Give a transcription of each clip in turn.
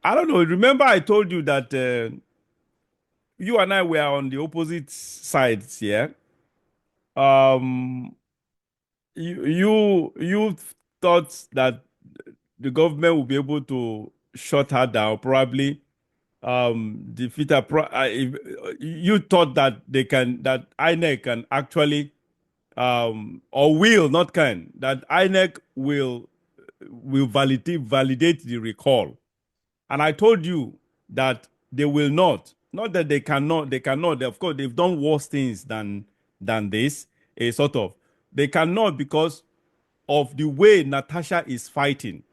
I don't know. Remember, I told you that you and I were on the opposite sides. Yeah. Um, you thought that the government would be able to shut her down, probably defeat her. You thought that that INEC can actually or will not can that INEC will validate the recall. And I told you that they will not. Not that they cannot. They cannot. Of course, they've done worse things than this. A sort of. They cannot because of the way Natasha is fighting.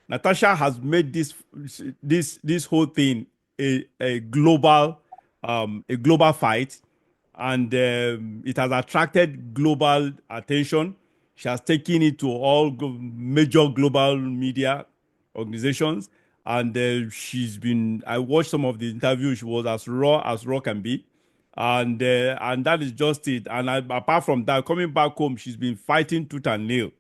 Natasha has made this whole thing a global fight, and it has attracted global attention. She has taken it to all major global media organizations, and she's been. I watched some of the interviews. She was as raw can be, and that is just it. And apart from that, coming back home, she's been fighting tooth and nail.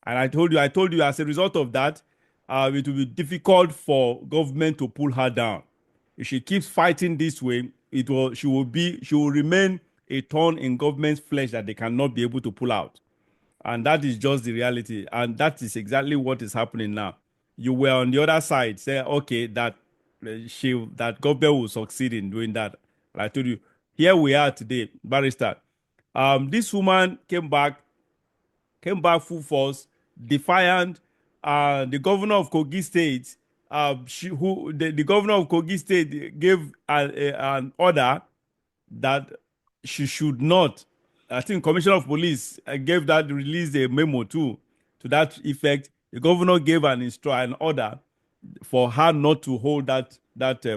And I told you as a result of that, it will be difficult for government to pull her down. If she keeps fighting this way, she will remain a thorn in government's flesh that they cannot be able to pull out. And that is just the reality. And that is exactly what is happening now. You were on the other side, say, okay, that government will succeed in doing that. And I told you, here we are today, barrister. This woman came back full force, defiant. The governor of Kogi State, the governor of Kogi State gave an order that she should not. I think Commissioner of Police gave that released a memo too to that effect. The governor gave an order for her not to hold that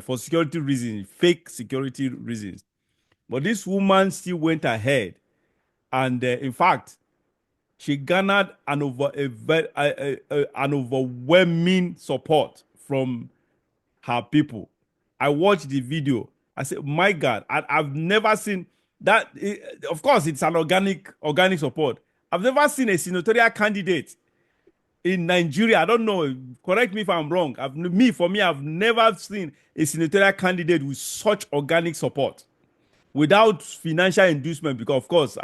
for security reasons, fake security reasons. But this woman still went ahead, and in fact, she garnered an overwhelming support from her people. I watched the video. I said, "My God, I've never seen that." Of course, it's an organic support. I've never seen a senatorial candidate in Nigeria. I don't know. Correct me if I'm wrong. For me, I've never seen a senatorial candidate with such organic support without financial inducement, because of course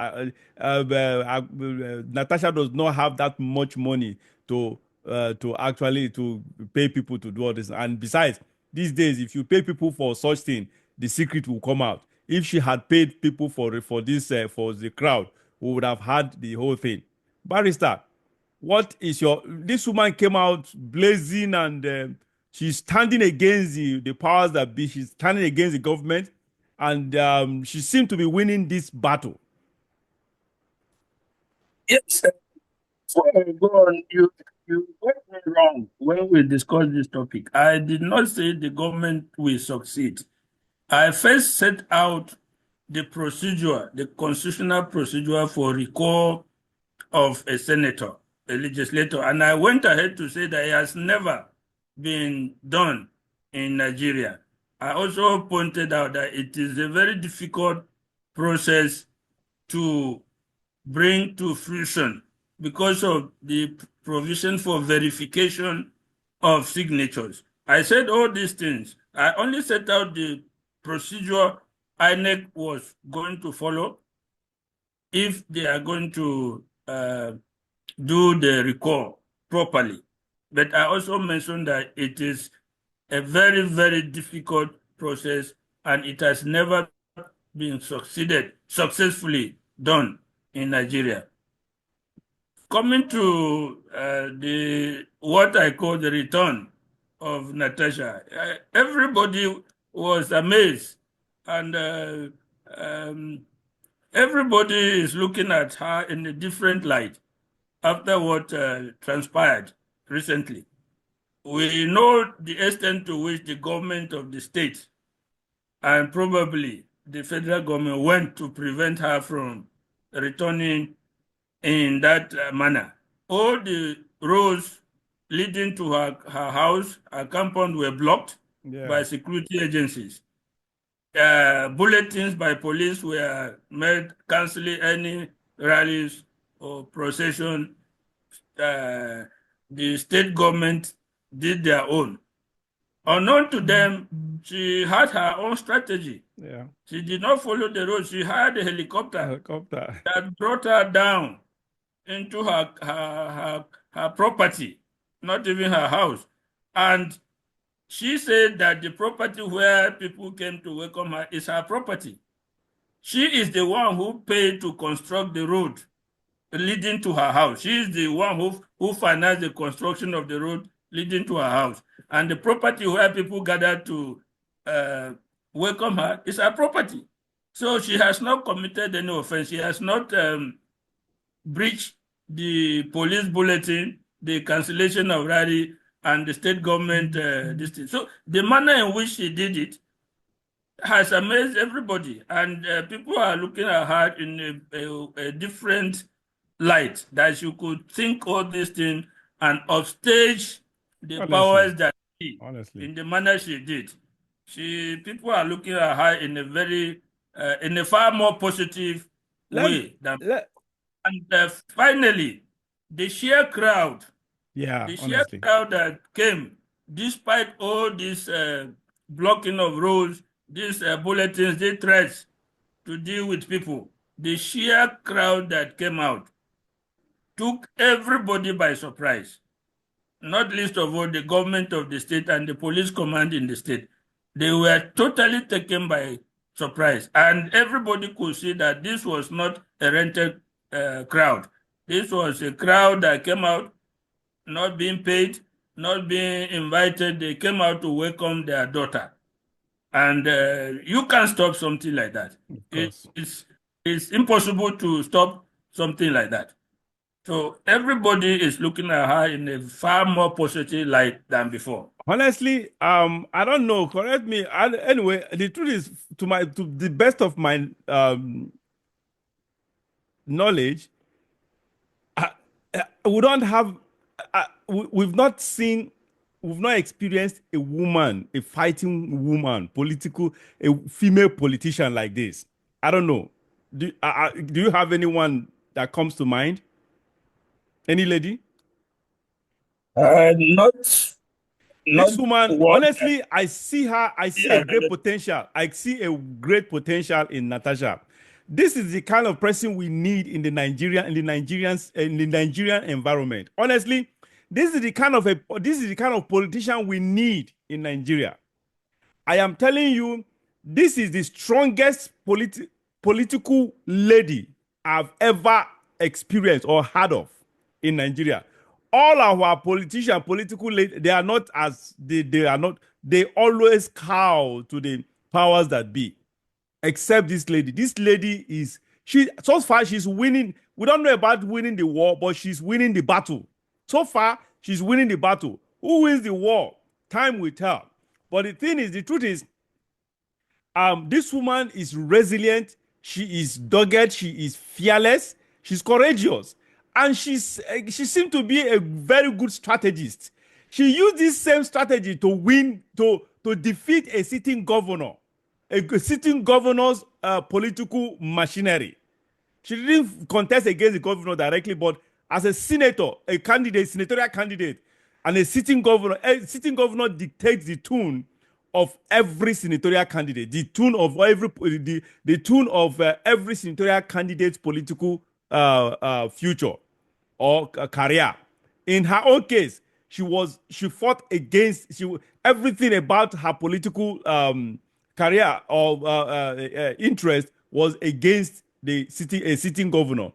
Natasha does not have that much money to actually to pay people to do all this. And besides, these days, if you pay people for such thing, the secret will come out. If she had paid people for this for the crowd, we would have had the whole thing. Barrister, what is your this woman came out blazing, and she's standing against the powers that be. She's standing against the government, and she seemed to be winning this battle. Yes, before I go on, you got me wrong when we discussed this topic. I did not say the government will succeed. I first set out the procedure, the constitutional procedure for recall of a senator, a legislator, and I went ahead to say that it has never been done in Nigeria. I also pointed out that it is a very difficult process to bring to fruition because of the provision for verification of signatures. I said all these things. I only set out the procedure INEC was going to follow if they are going to do the recall properly. But I also mentioned that it is a very, very difficult process, and it has never been successfully done in Nigeria. Coming to the what I call the return of Natasha, everybody was amazed, and everybody is looking at her in a different light after what transpired recently. We know the extent to which the government of the state and probably the federal government went to prevent her from returning in that manner. All the roads leading to her house, her compound, were blocked by security agencies. Bulletins by police were made canceling any rallies or procession. The state government did their own. Unknown to them, she had her own strategy. Yeah. She did not follow the road. She hired a helicopter that brought her down into her property, not even her house. And she said that the property where people came to welcome her is her property. She is the one who paid to construct the road leading to her house. She is the one who financed the construction of the road leading to her house. And the property where people gathered to welcome her is her property. So she has not committed any offense. She has not breached the police bulletin, the cancellation of rally, and the state government this thing. So the manner in which she did it has amazed everybody, and people are looking at her in a different light, that you could think all these things and upstage the powers that she, in the manner she did. People are looking at her in a very, in a far more positive way. And finally, the sheer crowd, crowd that came, despite all this blocking of roads, these bulletins, these threats to deal with people, the sheer crowd that came out took everybody by surprise, not least of all the government of the state and the police command in the state. They were totally taken by surprise, and everybody could see that this was not a rented crowd. This was a crowd that came out, not being paid, not being invited. They came out to welcome their daughter. And you can't stop something like that. It's impossible to stop something like that. So everybody is looking at her in a far more positive light than before. Honestly, I don't know. Correct me. Anyway, the truth is, to the best of my knowledge, we don't have. We've not experienced a woman, a fighting woman, a female politician like this. I don't know. Do you have anyone that comes to mind? Any lady? Not this woman, honestly, I see her. I see a great potential. I see a great potential in Natasha. This is the kind of person we need in the Nigerian environment. Honestly, this is the kind of politician we need in Nigeria. I am telling you, this is the strongest political lady I've ever experienced or heard of in Nigeria. All our political leaders, they always cow to the powers that be, except this lady. This lady so far she's winning. We don't know about winning the war, but she's winning the battle. So far, she's winning the battle. Who wins the war? Time will tell. But the truth is, this woman is resilient. She is dogged. She is fearless. She's courageous. And she seemed to be a very good strategist. She used this same strategy to defeat a sitting governor, a sitting governor's political machinery. She didn't contest against the governor directly, but as a senator, senatorial candidate, and a sitting governor dictates the tune of every senatorial candidate, the tune of every senatorial candidate's political future or career. In her own case, she fought against everything about her political career or interest was against a sitting governor,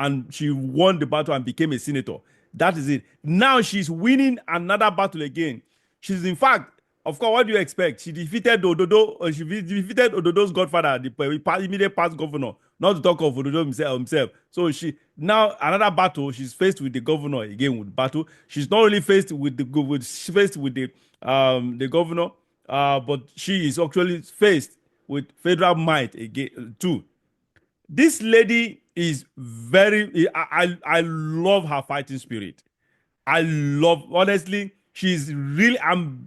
and she won the battle and became a senator. That is it. Now she's winning another battle again. She's, in fact, of course, what do you expect? She defeated Ododo. She defeated Ododo's godfather, the immediate past governor. Not to talk of Ododo himself. So now another battle. She's faced with the governor again with battle. She's not only faced with the governor, but she is actually faced with federal might again too. This lady is I love her fighting spirit. Honestly, I'm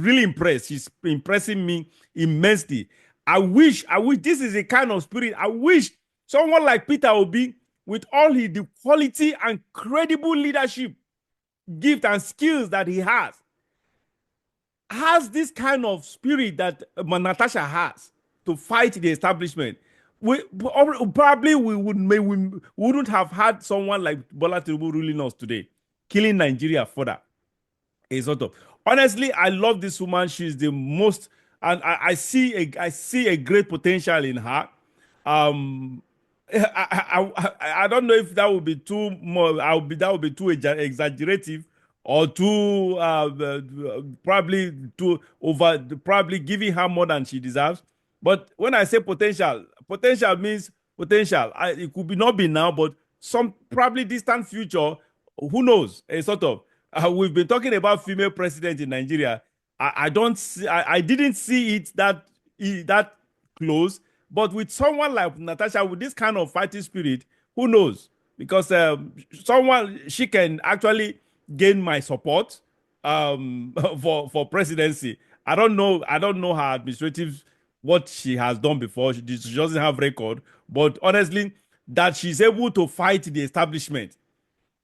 really impressed. She's impressing me immensely. I wish this is the kind of spirit. I wish someone like Peter Obi, with all the quality and credible leadership gift and skills that he has, has this kind of spirit that Natasha has to fight the establishment, we probably we wouldn't have had someone like Bola Tinubu ruling us today, killing Nigeria further. A sort of honestly, I love this woman. She's the most, and I see a great potential in her. Um, I don't know if that would be too more. That would be too exaggerative or too probably too over, probably giving her more than she deserves. But when I say potential, potential means potential. It could be not be now, but some probably distant future. Who knows? A sort of. We've been talking about female president in Nigeria. I don't see. I didn't see it that close. But with someone like Natasha, with this kind of fighting spirit, who knows? Because someone she can actually gain my support for presidency. I don't know. I don't know her administrative what she has done before. She doesn't have record. But honestly, that she's able to fight the establishment,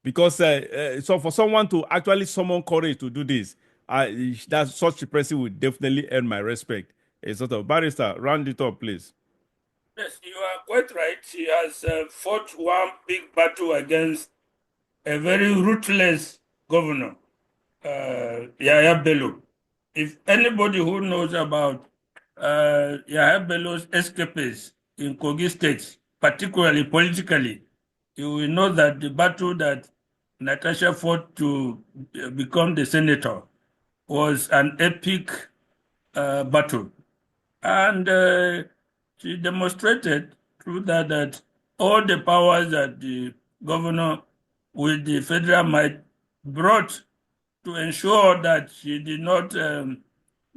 because so for someone to actually summon courage to do this, that such a person would definitely earn my respect. A sort of barrister, round it up, please. Yes, you are quite right. She has fought one big battle against a very ruthless governor, Yahya Bello. If anybody who knows about Yahya Bello's escapades in Kogi State, particularly politically, you will know that the battle that Natasha fought to become the senator was an epic battle. And she demonstrated through that all the powers that the governor with the federal might brought to ensure that she did not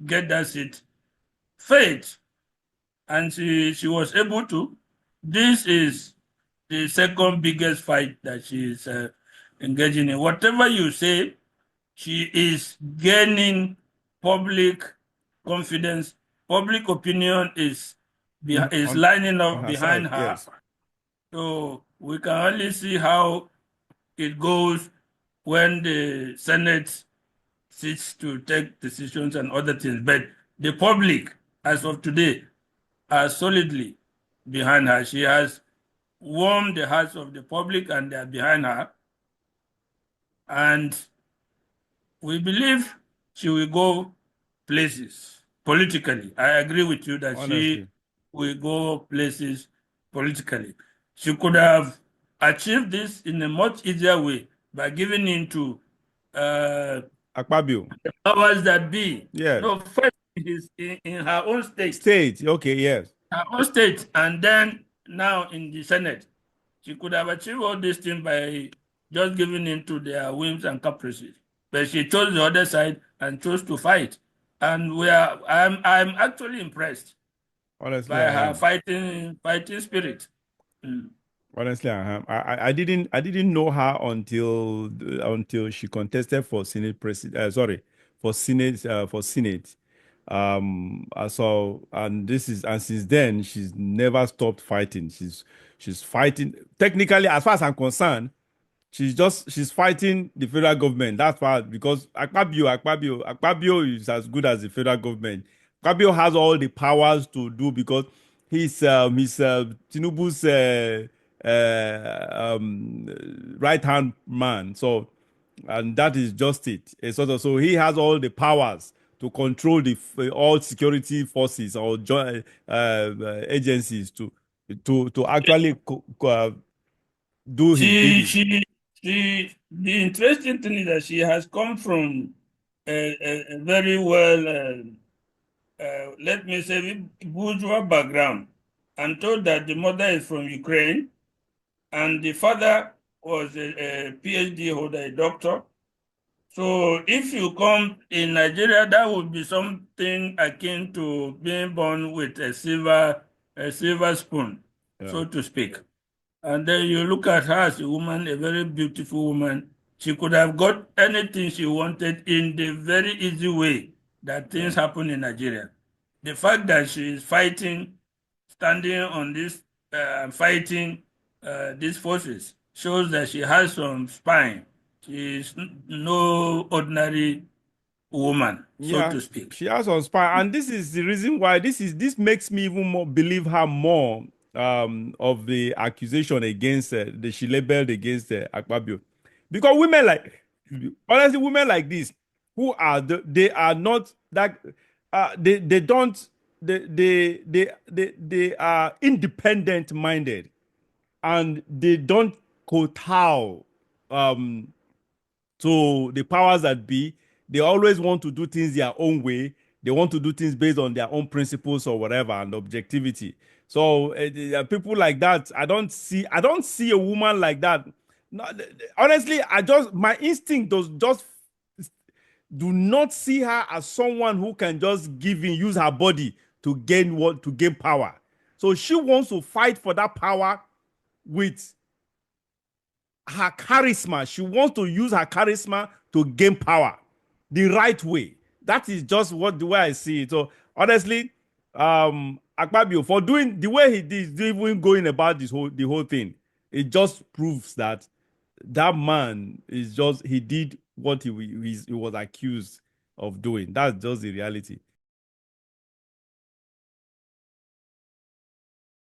get that seat failed. And she was able to. This is the second biggest fight that she is engaging in. Whatever you say, she is gaining public confidence. Public opinion is lining On up her side, behind her. yes. So we can only see how it goes when the Senate sits to take decisions and other things. But the public, as of today, are solidly behind her. She has warmed the hearts of the public and they are behind her. And we believe she will go places politically. I agree with you that she Honestly, will go places politically. She could have achieved this in a much easier way by giving into uh, Akpabio, powers that be. yes. No, first is in her own state, State, okay, yes. and then now in the Senate. She could have achieved all these things by just giving in to their whims and caprices. But she chose the other side and chose to fight. And I'm actually impressed Honestly, by I her am. fighting spirit. Mm. Honestly, I am. I didn't know her until she contested for Senate president. Sorry, for Senate. So and this is and since then she's never stopped fighting. She's fighting technically, as far as I'm concerned. She's fighting the federal government. That's why, because Akpabio is as good as the federal government. Akpabio has all the powers to do, because he's Tinubu's right hand man. So, and that is just it. So he has all the powers to control the all security forces or agencies to actually do his She, bidding. she, the interesting thing is that she has come from a very well, let me say, bourgeois background, and told that the mother is from Ukraine and the father was a PhD holder, a doctor. So if you come in Nigeria, that would be something akin to being born with a silver spoon, Yeah. so to speak. And then you look at her as a woman, a very beautiful woman. She could have got anything she wanted in the very easy way that Yeah. things happen in Nigeria. The fact that she is fighting, standing on this, fighting these forces shows that she has some spine. She is no ordinary woman, so Yeah, to speak. she has on spy, and this is the reason why this makes me even more believe her more of the accusation against the she labeled against Akpabio, because women like honestly women like this who are they are not that they don't they are independent minded, and they don't kowtow um to the powers that be. They always want to do things their own way. They want to do things based on their own principles or whatever and objectivity. So people like that, I don't see a woman like that. No, honestly, I just my instinct does just do not see her as someone who can just give in, use her body to gain what to gain power. So she wants to fight for that power with her charisma. She wants to use her charisma to gain power the right way. That is just what the way I see it. So honestly, Akpabio for doing the way he did, even going about the whole thing, it just proves that that man is just he did what he was accused of doing. That's just the reality.